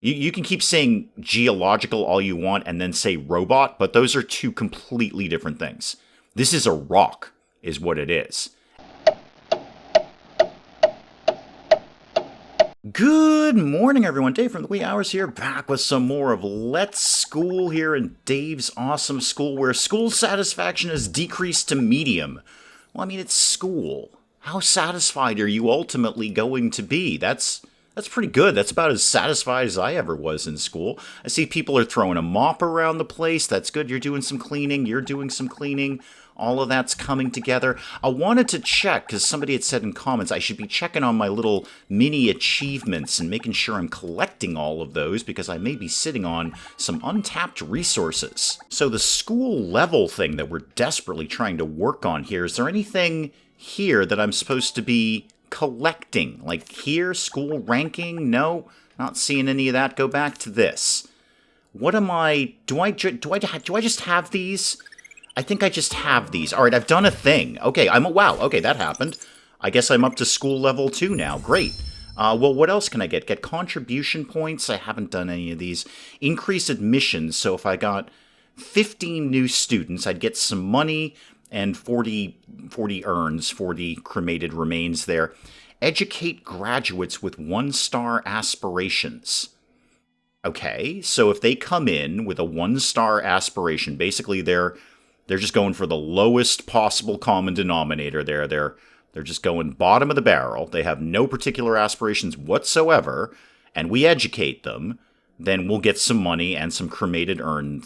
You can keep saying geological all you want and then say robot, but those are two completely different things. This is a rock, is what it is. Good morning, everyone. Dave from the wee hours here, back with some more of Let's School here in Dave's awesome school, where school satisfaction has decreased to medium. Well, I mean, it's school. How satisfied are you ultimately going to be? That's pretty good. That's about as satisfied as I ever was in school. I see people are throwing a mop around the place. That's good. You're doing some cleaning. You're doing some cleaning. All of that's coming together. I wanted to check, because somebody had said in comments, I should be checking on my little mini achievements and making sure I'm collecting all of those, because I may be sitting on some untapped resources. So the school level thing that we're desperately trying to work on here, is there anything here that I'm supposed to be collecting? Like here, school ranking? No, not seeing any of that. Go back to this. What am I... Do I just have these? I think I just have these. All right, I've done a thing. Okay, wow, okay, that happened. I guess I'm up to school level 2 now. Great. Well, what else can I get? Get contribution points. I haven't done any of these. Increase admissions. So if I got 15 new students, I'd get some money and 40 urns, 40 cremated remains there. Educate graduates with 1-star aspirations. Okay, so if they come in with a 1-star aspiration, basically they're just going for the lowest possible common denominator there. They're just going bottom of the barrel. They have no particular aspirations whatsoever, and we educate them. Then we'll get some money and some cremated urn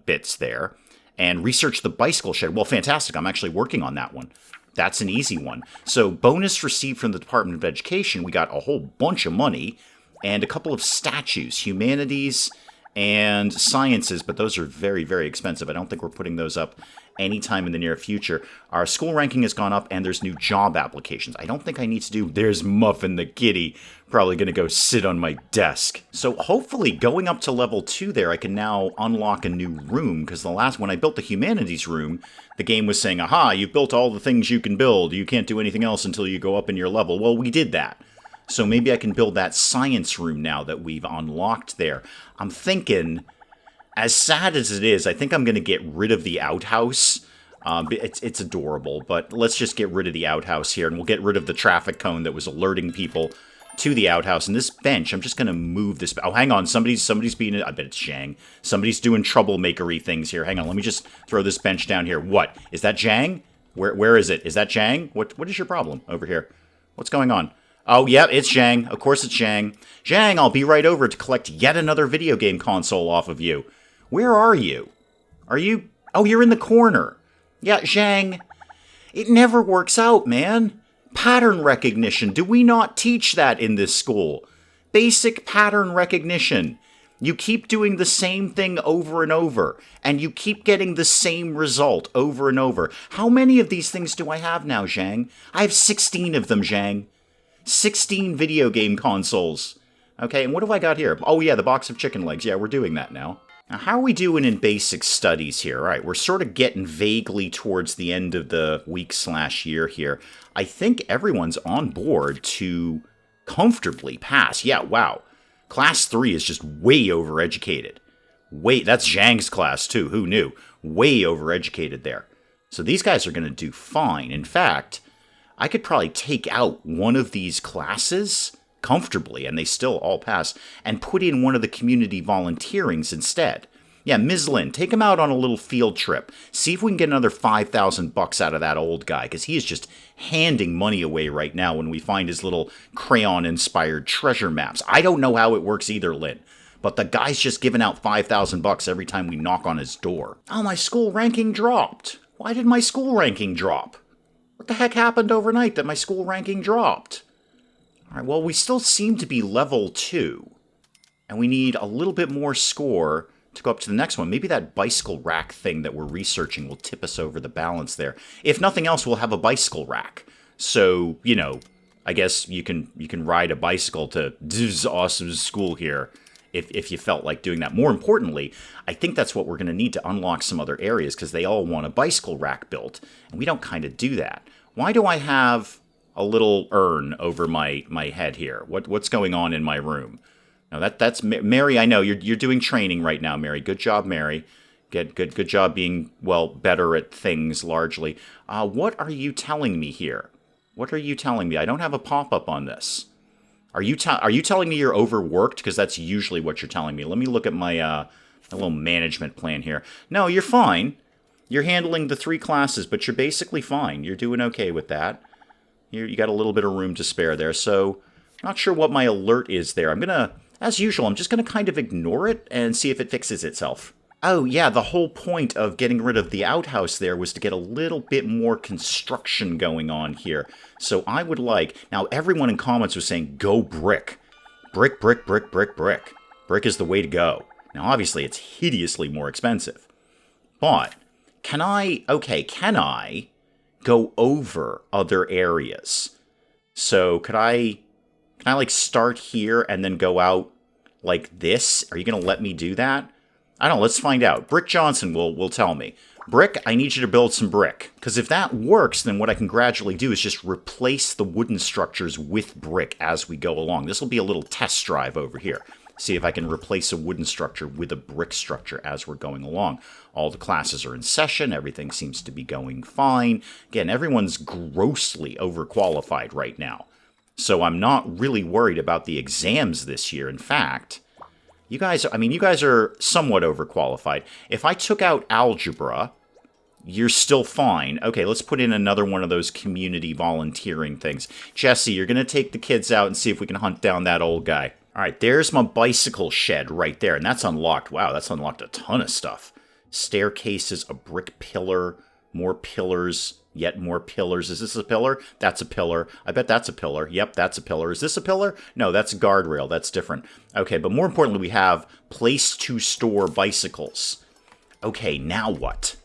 bits there. And research the bicycle shed. Well, fantastic. I'm actually working on that one. That's an easy one. So bonus received from the Department of Education. We got a whole bunch of money and a couple of statues. Humanities and sciences, but those are very, very expensive. I don't think we're putting those up anytime in the near future. Our school ranking has gone up, and there's new job applications. I don't think I need to do... There's Muffin the kitty, probably going to go sit on my desk. So hopefully going up to level 2 there, I can now unlock a new room, because when I built the humanities room, the game was saying, aha, you've built all the things you can build. You can't do anything else until you go up in your level. Well, we did that. So maybe I can build that science room now that we've unlocked there. I'm thinking, as sad as it is, I think I'm going to get rid of the outhouse. It's adorable, but let's just get rid of the outhouse here, and we'll get rid of the traffic cone that was alerting people to the outhouse. And this bench, I'm just going to move this... Oh, hang on, somebody's being... I bet it's Zhang. Somebody's doing troublemaker-y things here. Hang on, let me just throw this bench down here. What? Is that Zhang? Where is it? Is that Zhang? What is your problem over here? What's going on? Oh, yeah, it's Zhang. Of course it's Zhang. Zhang, I'll be right over to collect yet another video game console off of you. Where are you? Are you... Oh, you're in the corner. Yeah, Zhang. It never works out, man. Pattern recognition. Do we not teach that in this school? Basic pattern recognition. You keep doing the same thing over and over, and you keep getting the same result over and over. How many of these things do I have now, Zhang? I have 16 of them, Zhang. 16 video game consoles. Okay, and what have I got here? Oh yeah, the box of chicken legs. Yeah, we're doing that now. Now, how are we doing in basic studies here? All right, we're sort of getting vaguely towards the end of the week/year here. I think everyone's on board to comfortably pass. Yeah, wow. Class 3 is just way overeducated. That's Zhang's class too. Who knew? Way overeducated there. So these guys are going to do fine. In fact, I could probably take out one of these classes comfortably, and they still all pass, and put in one of the community volunteerings instead. Yeah, Ms. Lynn, take him out on a little field trip. See if we can get another 5,000 bucks out of that old guy, because he is just handing money away right now when we find his little crayon-inspired treasure maps. I don't know how it works either, Lynn, but the guy's just giving out 5,000 bucks every time we knock on his door. Oh, my school ranking dropped. Why did my school ranking drop? What the heck happened overnight that my school ranking dropped? All right, well, we still seem to be level 2. And we need a little bit more score to go up to the next one. Maybe that bicycle rack thing that we're researching will tip us over the balance there. If nothing else, we'll have a bicycle rack. So, you know, I guess you can ride a bicycle to this awesome school here if you felt like doing that. More importantly, I think that's what we're going to need to unlock some other areas, because they all want a bicycle rack built, and we don't kind of do that. Why do I have a little urn over my head here? What's going on in my room? No, that's Mary. I know you're doing training right now, Mary. Good job, Mary. Good job being, well, better at things largely. What are you telling me here? What are you telling me? I don't have a pop-up on this. Are you telling me you're overworked? Because that's usually what you're telling me. Let me look at my little management plan here. No, you're fine. You're handling the 3 classes, but you're basically fine. You're doing okay with that. You got a little bit of room to spare there. So, not sure what my alert is there. As usual, I'm just going to kind of ignore it and see if it fixes itself. Oh, yeah, the whole point of getting rid of the outhouse there was to get a little bit more construction going on here. So I would like... Now, everyone in comments was saying, go brick. Brick, brick, brick, brick, brick. Brick is the way to go. Now, obviously, it's hideously more expensive. But, can I go over other areas? So, could I like, start here and then go out like this? Are you going to let me do that? I don't know, let's find out. Brick Johnson will tell me. Brick, I need you to build some brick. Because if that works, then what I can gradually do is just replace the wooden structures with brick as we go along. This will be a little test drive over here. See if I can replace a wooden structure with a brick structure as we're going along. All the classes are in session. Everything seems to be going fine. Again, everyone's grossly overqualified right now. So I'm not really worried about the exams this year. In fact... You guys are somewhat overqualified. If I took out algebra, you're still fine. Okay, let's put in another one of those community volunteering things. Jesse, you're going to take the kids out and see if we can hunt down that old guy. All right, there's my bicycle shed right there, and that's unlocked. Wow, that's unlocked a ton of stuff. Staircases, a brick pillar, more pillars, yet more pillars. Is this a pillar? That's a pillar. I bet that's a pillar. Yep, that's a pillar. Is this a pillar? No, that's a guardrail. That's different. Okay, but more importantly, we have place to store bicycles. Okay, now what?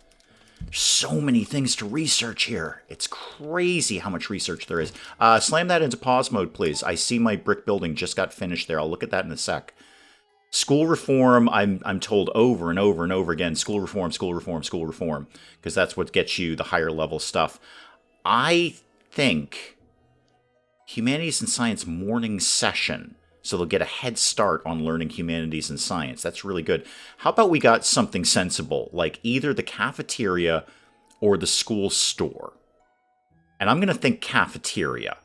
There's so many things to research here. It's crazy how much research there is. Slam that into pause mode, please. I see my brick building just got finished there. I'll look at that in a sec. School reform, I'm told over and over and over again, school reform, school reform, school reform, because that's what gets you the higher level stuff. I think humanities and science morning session, so they'll get a head start on learning humanities and science. That's really good. How about we got something sensible, like either the cafeteria or the school store? And I'm going to think cafeteria.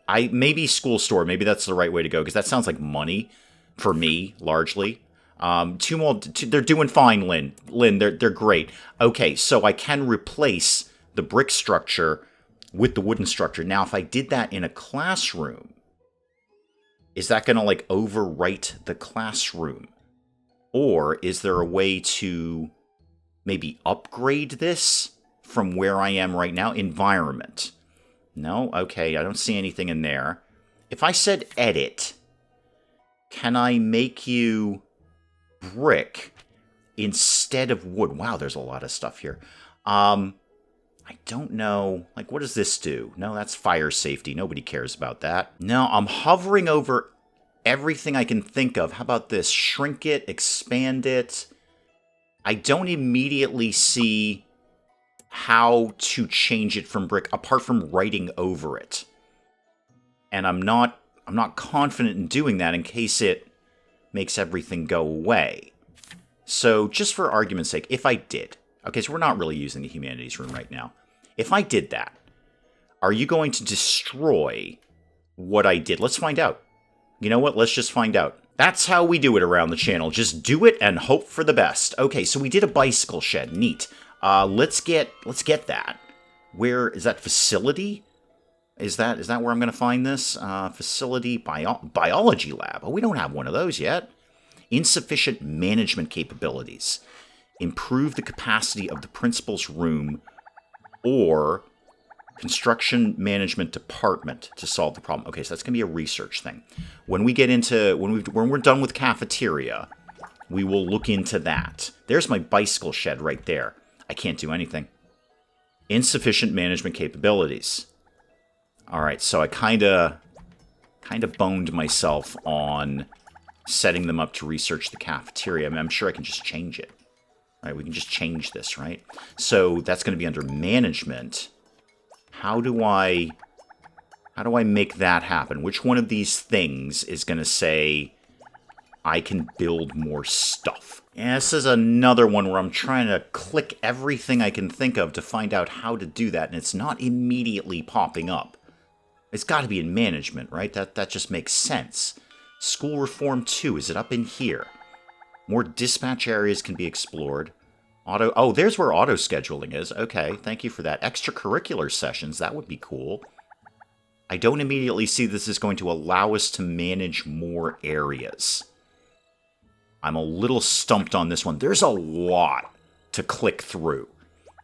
Maybe school store, maybe that's the right way to go, because that sounds like money. For me, largely. They're doing fine, Lynn. Lynn, they're great. Okay, so I can replace the brick structure with the wooden structure. Now, if I did that in a classroom, is that going to, like, overwrite the classroom? Or is there a way to maybe upgrade this from where I am right now? Environment. No? Okay, I don't see anything in there. If I said edit... Can I make you brick instead of wood? Wow, there's a lot of stuff here. I don't know. Like, what does this do? No, that's fire safety. Nobody cares about that. No, I'm hovering over everything I can think of. How about this? Shrink it, expand it. I don't immediately see how to change it from brick, apart from writing over it. And I'm not confident in doing that in case it makes everything go away. So, just for argument's sake, if I did... Okay, so we're not really using the humanities room right now. If I did that, are you going to destroy what I did? Let's find out. You know what? Let's just find out. That's how we do it around the channel. Just do it and hope for the best. Okay, so we did a bicycle shed. Neat. Let's get that. Where is that facility? Is that where I'm going to find this? Facility biology lab. Oh, we don't have one of those yet. Insufficient management capabilities. Improve the capacity of the principal's room or construction management department to solve the problem. Okay, so that's going to be a research thing. When we get into, when we're done with cafeteria, we will look into that. There's my bicycle shed right there. I can't do anything. Insufficient management capabilities. All right, so I kind of boned myself on setting them up to research the cafeteria. I mean, I'm sure I can just change it. Right, we can just change this, right? So that's going to be under management. How do I make that happen? Which one of these things is going to say I can build more stuff. And this is another one where I'm trying to click everything I can think of to find out how to do that, and it's not immediately popping up. It's got to be in management, right? That just makes sense. School Reform 2, is it up in here? More dispatch areas can be explored. Oh, there's where auto-scheduling is. Okay, thank you for that. Extracurricular sessions, that would be cool. I don't immediately see this is going to allow us to manage more areas. I'm a little stumped on this one. There's a lot to click through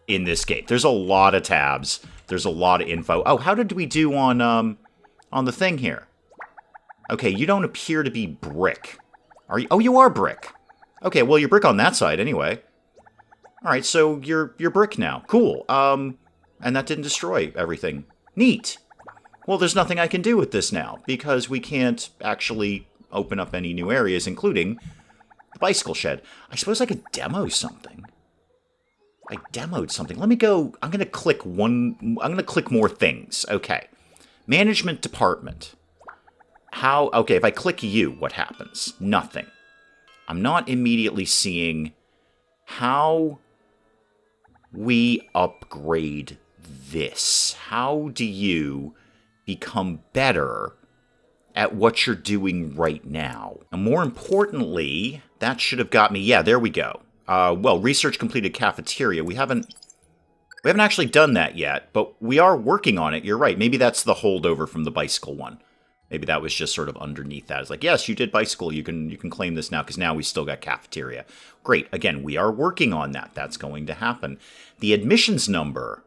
in this game. There's a lot of tabs. There's a lot of info. Oh, how did we do on the thing here? Okay, you don't appear to be brick. Are you? Oh, you are brick. Okay, well, you're brick on that side anyway. All right, so you're brick now. Cool. And that didn't destroy everything. Neat. Well, there's nothing I can do with this now because we can't actually open up any new areas, including the bicycle shed. I suppose I could demo something. I demoed something. Let me go. I'm going to click more things. Okay. Management department. How? Okay, if I click you, what happens? Nothing. I'm not immediately seeing how we upgrade this. How do you become better at what you're doing right now? And more importantly, that should have got me. Yeah, there we go. Well, research completed cafeteria. We haven't actually done that yet, but we are working on it. You're right. Maybe that's the holdover from the bicycle one. Maybe that was just sort of underneath that. It's like, yes, you did bicycle. You can claim this now because now we still got cafeteria. Great. Again, we are working on that. That's going to happen. The admissions number,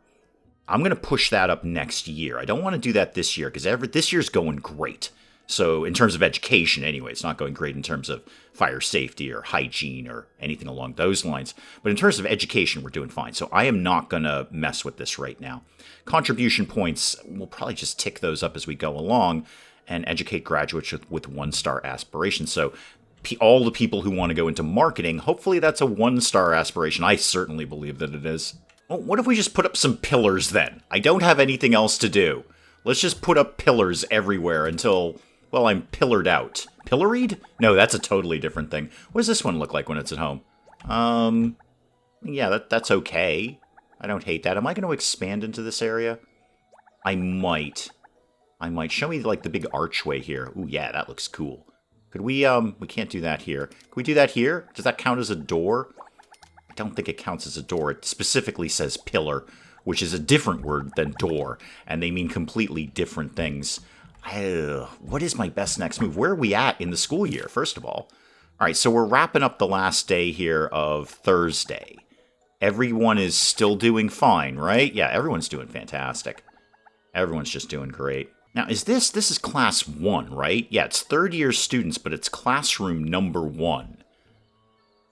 I'm going to push that up next year. I don't want to do that this year because this year's going great. So in terms of education, anyway, it's not going great in terms of fire safety or hygiene or anything along those lines. But in terms of education, we're doing fine. So I am not going to mess with this right now. Contribution points, we'll probably just tick those up as we go along and educate graduates with one-star aspirations. So all the people who want to go into marketing, hopefully that's a one-star aspiration. I certainly believe that it is. Well, what if we just put up some pillars then? I don't have anything else to do. Let's just put up pillars everywhere until, well, I'm pillared out. Pilloried? No, that's a totally different thing. What does this one look like when it's at home? Yeah, that's okay. I don't hate that. Am I going to expand into this area? I might. Show me, like, the big archway here. Ooh, yeah, that looks cool. Could we can't do that here. Can we do that here? Does that count as a door? I don't think it counts as a door. It specifically says pillar, which is a different word than door, and they mean completely different things. What is my best next move? Where are we at in the school year, first of all? All right, so we're wrapping up the last day here of Thursday. Everyone is still doing fine, right? Yeah, everyone's doing fantastic. Everyone's just doing great. Now, this is class 1, right? Yeah, it's third-year students, but it's classroom number 1.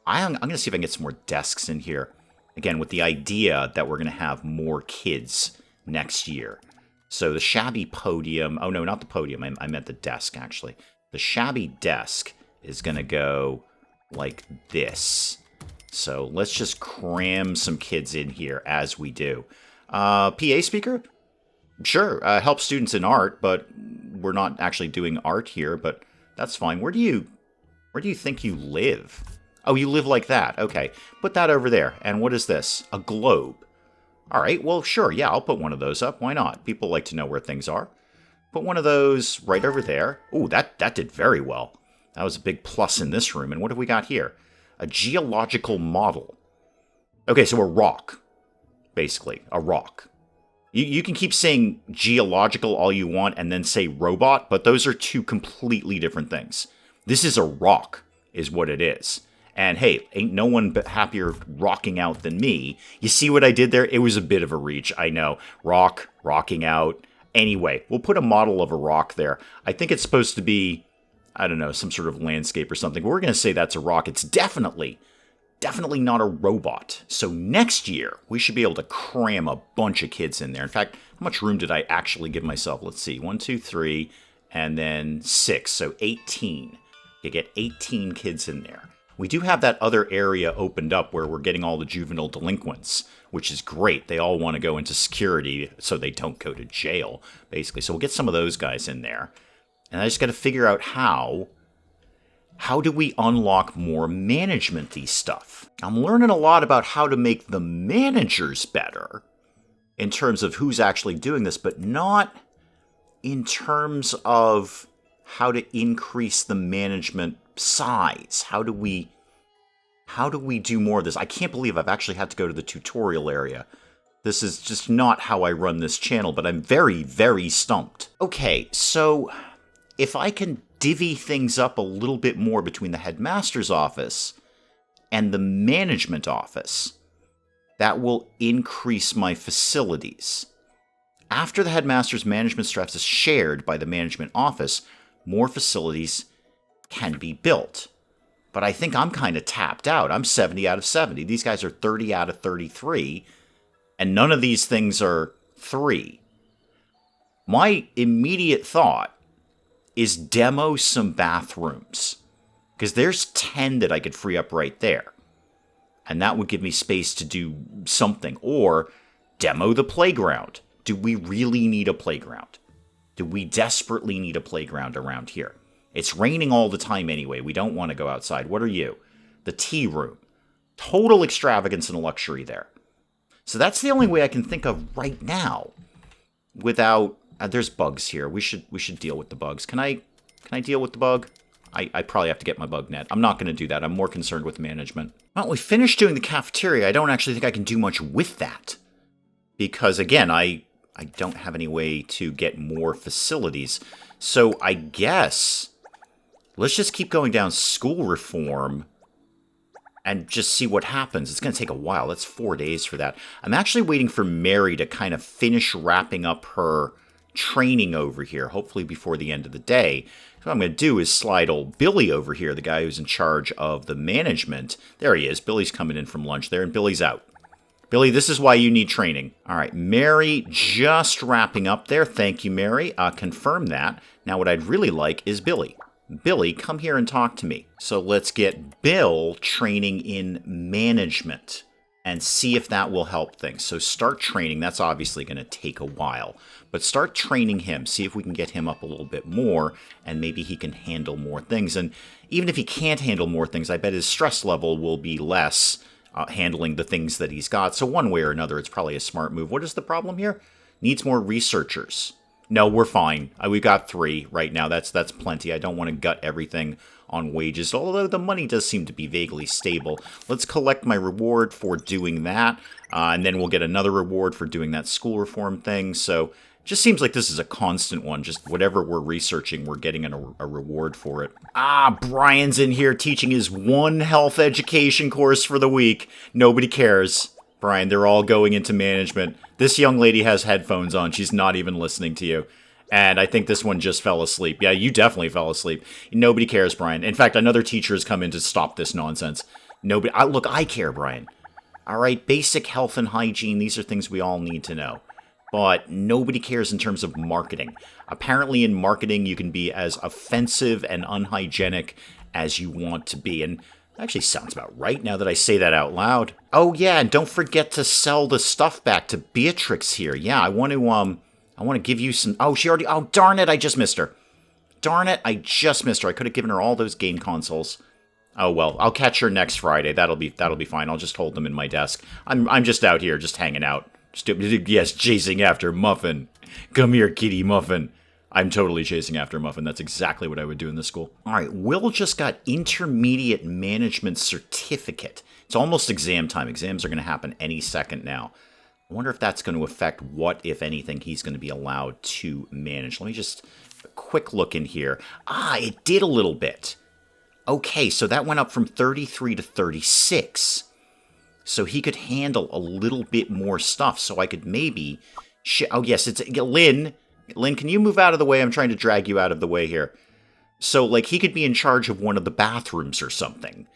I'm going to see if I can get some more desks in here. Again, with the idea that we're going to have more kids next year. So the shabby podium... Oh, no, not the podium. I meant the desk, actually. The shabby desk is going to go like this. So let's just cram some kids in here as we do. PA speaker? Sure, help students in art, but we're not actually doing art here, but that's fine. Where do you think you live? Oh, you live like that. Okay, put that over there. And what is this? A globe. All right, well, sure, yeah, I'll put one of those up. Why not? People like to know where things are. Put one of those right over there. Ooh, that did very well. That was a big plus in this room. And what have we got here? A geological model. Okay, so a rock, basically, a rock. You can keep saying geological all you want and then say robot, but those are two completely different things. This is a rock, is what it is. And hey, ain't no one happier rocking out than me. You see what I did there? It was a bit of a reach, I know. Rocking out. Anyway, we'll put a model of a rock there. I think it's supposed to be, I don't know, some sort of landscape or something. We're going to say that's a rock. It's definitely not a robot. So next year, we should be able to cram a bunch of kids in there. In fact, how much room did I actually give myself? Let's see, 1, 2, 3, and then 6, so 18. You get 18 kids in there. We do have that other area opened up where we're getting all the juvenile delinquents, which is great. They all want to go into security so they don't go to jail, basically. So we'll get some of those guys in there. And I just got to figure out how How do we unlock more management-y stuff? I'm learning a lot about how to make the managers better in terms of who's actually doing this, but not in terms of how to increase the management size. How do we do more of this? I can't believe I've actually had to go to the tutorial area. This is just not how I run this channel, but I'm very, very stumped. Okay, so if I can divvy things up a little bit more between the headmaster's office and the management office, that will increase my facilities. After the headmaster's management stress is shared by the management office, more facilities can be built. But I think I'm kind of tapped out. I'm 70 out of 70. These guys are 30 out of 33, and none of these things are 3. My immediate thought is demo some bathrooms, because there's 10 that I could free up right there. And that would give me space to do something. Or demo the playground. Do we really need a playground? Do we desperately need a playground around here? It's raining all the time anyway. We don't want to go outside. What are you? The tea room. Total extravagance and luxury there. So that's the only way I can think of right now without... there's bugs here. We should deal with the bugs. Can I deal with the bug? I probably have to get my bug net. I'm not going to do that. I'm more concerned with management. Well, we finished doing the cafeteria. I don't actually think I can do much with that. Because, again, I don't have any way to get more facilities. So I guess let's just keep going down school reform and just see what happens. It's going to take a while. That's 4 days for that. I'm actually waiting for Mary to kind of finish wrapping up her training over here, hopefully before the end of the day. So what I'm going to do is slide old Billy over here, the guy who's in charge of the management. There he is. Billy's coming in from lunch there, and Billy's out. Billy, this is why you need training. All right, Mary just wrapping up there. Thank you, Mary. Confirm that. Now, what I'd really like is Billy. Billy, come here and talk to me. So let's get Bill training in management and see if that will help things. So start training. That's obviously going to take a while. But start training him. See if we can get him up a little bit more, and maybe he can handle more things. And even if he can't handle more things, I bet his stress level will be less handling the things that he's got. So one way or another, it's probably a smart move. What is the problem here? Needs more researchers. No, we're fine. We got 3 right now. That's plenty. I don't want to gut everything on wages, although the money does seem to be vaguely stable. Let's collect my reward for doing that, and then we'll get another reward for doing that school reform thing. So just seems like this is a constant one. Just whatever we're researching, we're getting a reward for it. Brian's in here teaching his one health education course for the week. Nobody cares. Brian, they're all going into management. This young lady has headphones on. She's not even listening to you. And I think this one just fell asleep. Yeah, you definitely fell asleep. Nobody cares, Brian. In fact, another teacher has come in to stop this nonsense. Nobody. Look, I care, Brian. All right, basic health and hygiene. These are things we all need to know. But nobody cares in terms of marketing. Apparently in marketing, you can be as offensive and unhygienic as you want to be. And that actually sounds about right now that I say that out loud. Oh, yeah, and don't forget to sell the stuff back to Beatrix here. Yeah, I want to give you some... Oh, she already... Oh, darn it, I just missed her. Darn it, I just missed her. I could have given her all those game consoles. Oh, well, I'll catch her next Friday. That'll be fine. I'll just hold them in my desk. I'm just out here, just hanging out. Yes, chasing after Muffin. Come here, kitty Muffin. I'm totally chasing after Muffin. That's exactly what I would do in this school. All right, Will just got intermediate management certificate. It's almost exam time. Exams are going to happen any second now. I wonder if that's going to affect what, if anything, he's going to be allowed to manage. Let me just a quick look in here. It did a little bit. Okay, so that went up from 33 to 36. So he could handle a little bit more stuff. So I could maybe... oh, yes, it's... Lynn, can you move out of the way? I'm trying to drag you out of the way here. So, like, he could be in charge of one of the bathrooms or something.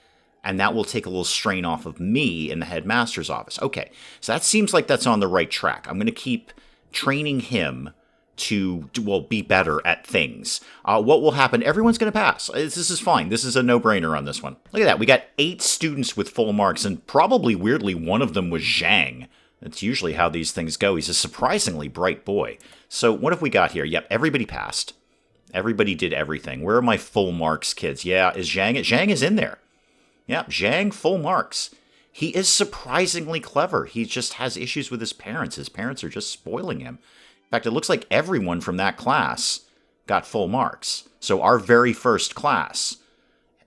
And that will take a little strain off of me in the headmaster's office. Okay, so that seems like that's on the right track. I'm going to keep training him to, well, be better at things. What will happen? Everyone's going to pass. This is fine. This is a no-brainer on this one. Look at that. We got 8 students with full marks, and probably, weirdly, one of them was Zhang. That's usually how these things go. He's a surprisingly bright boy. So what have we got here? Yep, everybody passed. Everybody did everything. Where are my full marks kids? Yeah, is Zhang? Zhang is in there. Yeah, Zhang, full marks. He is surprisingly clever. He just has issues with his parents. His parents are just spoiling him. In fact, it looks like everyone from that class got full marks. So our very first class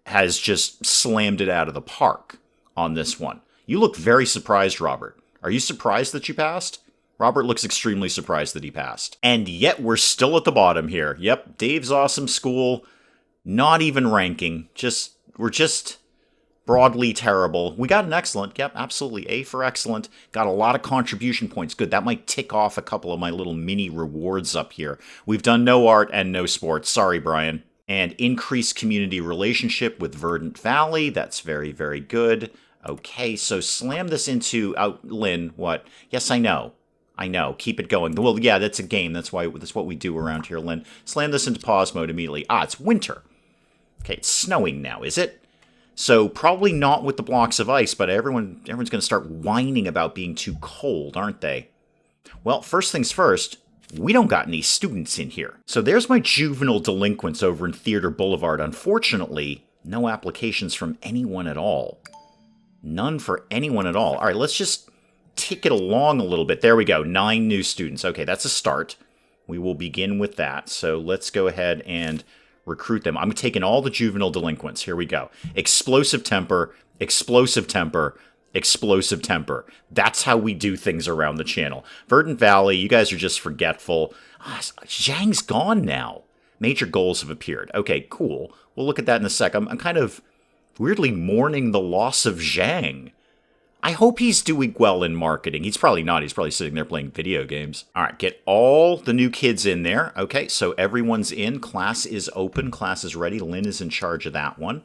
has just slammed it out of the park on this one. You look very surprised, Robert. Are you surprised that you passed? Robert looks extremely surprised that he passed. And yet we're still at the bottom here. Yep, Dave's Awesome School, not even ranking. We're just broadly terrible. We got an excellent. Yep, absolutely. A for excellent. Got a lot of contribution points. Good. That might tick off a couple of my little mini rewards up here. We've done no art and no sports. Sorry, Brian. And increased community relationship with Verdant Valley. That's very, very good. Okay, so slam this into... Lynn, what? Yes, I know. Keep it going. Well, yeah, that's a game. That's what we do around here, Lynn. Slam this into pause mode immediately. It's winter. Okay, it's snowing now, is it? So probably not with the blocks of ice, but everyone's going to start whining about being too cold, aren't they? Well, first things first, we don't got any students in here. So there's my juvenile delinquents over in Theater Boulevard. Unfortunately, no applications from anyone at all. None for anyone at all. All right, let's just tick it along a little bit. There we go. 9 new students. Okay, that's a start. We will begin with that. So let's go ahead and recruit them. I'm taking all the juvenile delinquents. Here we go. Explosive temper, explosive temper, explosive temper. That's how we do things around the channel. Verdant Valley, you guys are just forgetful. Zhang's gone now. Major goals have appeared. Okay, cool. We'll look at that in a sec. I'm kind of weirdly mourning the loss of Zhang. I hope he's doing well in marketing. He's probably not. He's probably sitting there playing video games. All right, get all the new kids in there. Okay, so everyone's in. Class is open. Class is ready. Lynn is in charge of that one.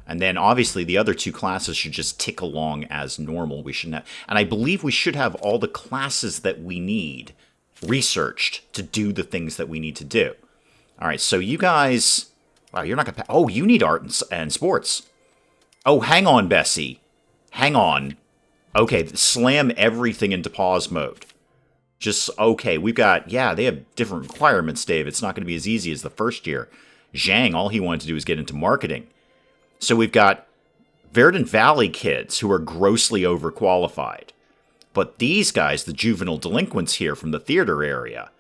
And then, obviously, the other 2 classes should just tick along as normal. We shouldn't have... And I believe we should have all the classes that we need researched to do the things that we need to do. All right, so you guys... Wow, you're not going to... Oh, you need art and sports. Oh, hang on, Bessie. Hang on. Okay, slam everything into pause mode. Okay, we've got, they have different requirements, Dave. It's not going to be as easy as the first year. Zhang, all he wanted to do was get into marketing. So we've got Verdant Valley kids who are grossly overqualified. But these guys, the juvenile delinquents here from the theater area,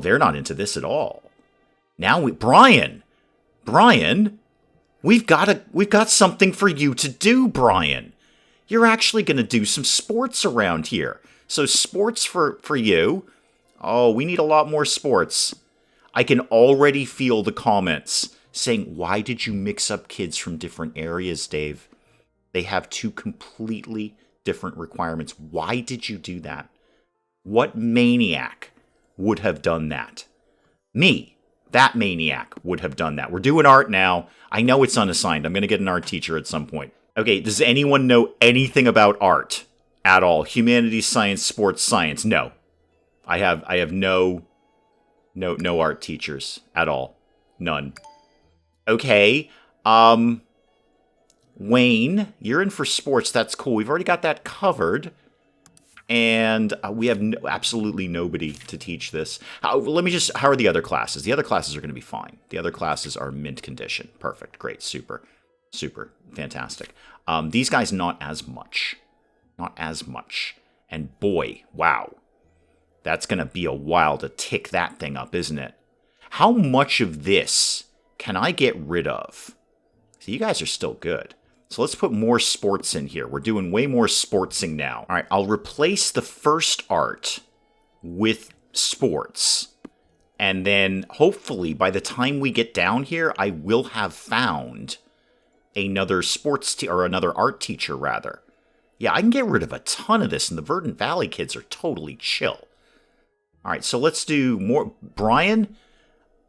they're not into this at all. Now Brian, we've got something for you to do, Brian. You're actually going to do some sports around here. So sports for you. Oh, we need a lot more sports. I can already feel the comments saying, why did you mix up kids from different areas, Dave? They have 2 completely different requirements. Why did you do that? What maniac would have done that? Me, that maniac, would have done that. We're doing art now. I know it's unassigned. I'm going to get an art teacher at some point. Okay, does anyone know anything about art at all? Humanities, science, sports, science? No. I have no art teachers at all. None. Okay. Wayne, you're in for sports. That's cool. We've already got that covered. And we have absolutely nobody to teach this. How are the other classes? The other classes are going to be fine. The other classes are mint condition. Perfect. Great. Super. Fantastic. These guys, not as much. And boy, wow. That's going to be a while to tick that thing up, isn't it? How much of this can I get rid of? So you guys are still good. So let's put more sports in here. We're doing way more sportsing now. All right, I'll replace the first art with sports. And then hopefully by the time we get down here, I will have found another another art teacher, rather. Yeah, I can get rid of a ton of this, and the Verdant Valley kids are totally chill. All right, so let's do more. Brian,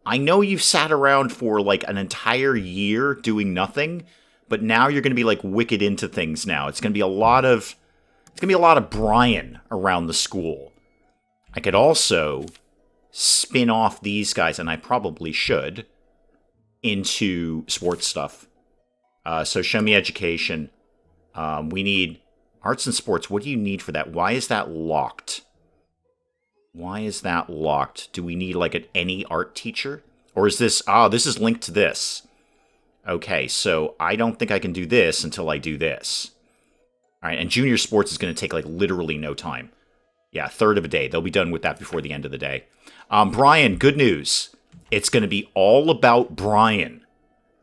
I know you've sat around for like an entire year doing nothing, but now you're going to be like wicked into things now. It's going to be a lot of Brian around the school. I could also spin off these guys, and I probably should, into sports stuff. So show me education. We need arts and sports. What do you need for that? Why is that locked? Do we need like any art teacher? Or is this... this is linked to this. Okay, so I don't think I can do this until I do this. All right, and junior sports is going to take, like, literally no time. Yeah, a third of a day. They'll be done with that before the end of the day. Brian, good news. It's going to be all about Brian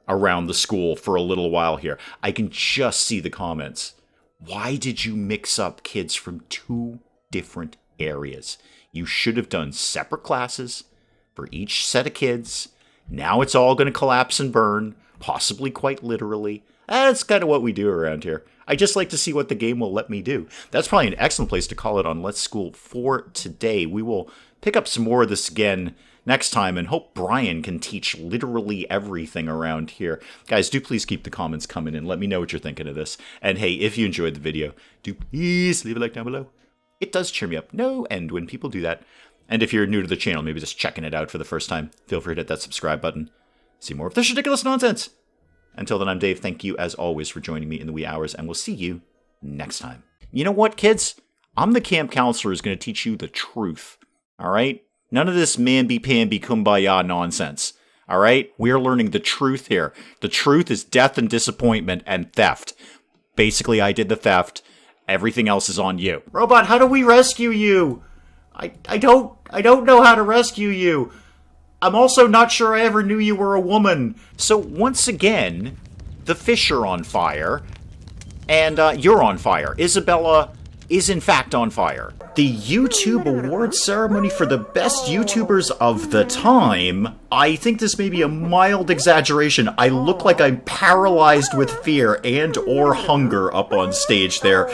around the school for a little while here. I can just see the comments. Why did you mix up kids from 2 different areas? You should have done separate classes for each set of kids. Now it's all going to collapse and burn, possibly quite literally. That's kind of what we do around here. I just like to see what the game will let me do. That's probably an excellent place to call it on Let's School for today. We will pick up some more of this again next time and hope Brian can teach literally everything around here. Guys, do please keep the comments coming and let me know what you're thinking of this. And hey, if you enjoyed the video, do please leave a like down below. It does cheer me up no end when people do that. And if you're new to the channel, maybe just checking it out for the first time, feel free to hit that subscribe button. See more of this ridiculous nonsense. Until then, I'm Dave. Thank you, as always, for joining me in the wee hours, and we'll see you next time. You know what, kids? I'm the camp counselor who's going to teach you the truth, all right? None of this mamby-pamby kumbaya nonsense, all right? We're learning the truth here. The truth is death and disappointment and theft. Basically, I did the theft. Everything else is on you. Robot, how do we rescue you? I don't know how to rescue you. I'm also not sure I ever knew you were a woman. So once again, the fish are on fire, and you're on fire. Isabella is in fact on fire. The YouTube awards ceremony for the best YouTubers of the time. I think this may be a mild exaggeration. I look like I'm paralyzed with fear and or hunger up on stage there.